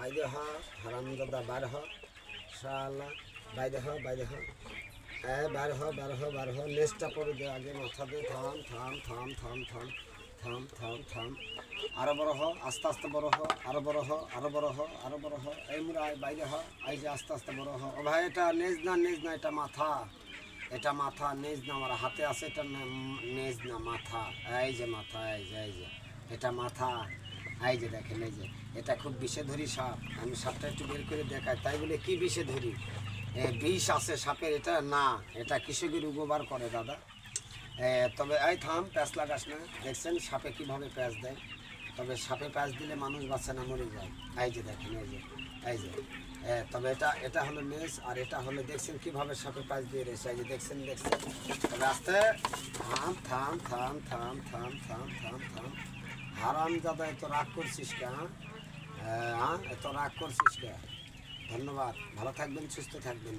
বাইরে হ হারামজাদা বার হ শালা বাইরে হ বাইরে হ বার হ বার হ বার হ লেজটা পরে দে আগে মাথা দে থাম থাম থাম থাম থাম থাম থাম থাম আরো বড় হ আস্তে আস্তে বড় হ আরো বড় হ আরো বড় হ আরো বড় হ এই মুরা বাইরে হ এই যে আস্তে আস্তে বড় হ ও ভাই এটা নেজ না এটা মাথা, এটা মাথা নেজ না আমার হাতে আছে এটা নেজ না মাথা, এই যে মাথা এই যে এটা মাথা, এই যে দেখেন এই যে এটা খুব বিষধরি সাপ। আমি সাপটা একটু বের করে দেখাই তাই বলে কি বিষধরি বিষ আছে সাপের এটা না, এটা কৃষকের উপবার করে দাদা। তবে এই থাম প্যাঁচ লাগাস না, দেখছেন সাপে কীভাবে প্যাঁচ দেয়, তবে সাপে প্যাঁচ দিলে মানুষ বাঁচে না মরে যায়। এই যে দেখেন এই যে তবে এটা হলো নেস আর এটা হলো দেখছেন কীভাবে সাপে প্যাঁচ দিয়ে রয়েছে, এই যে দেখছেন তবে আস্তে থাম থাম থাম থাম থাম থাম থাম থাম হারাম দাদা এত রাগ করছিস কে? হ্যাঁ এত রাগ করছিস কে? ধন্যবাদ, ভালো থাকবেন সুস্থ থাকবেন।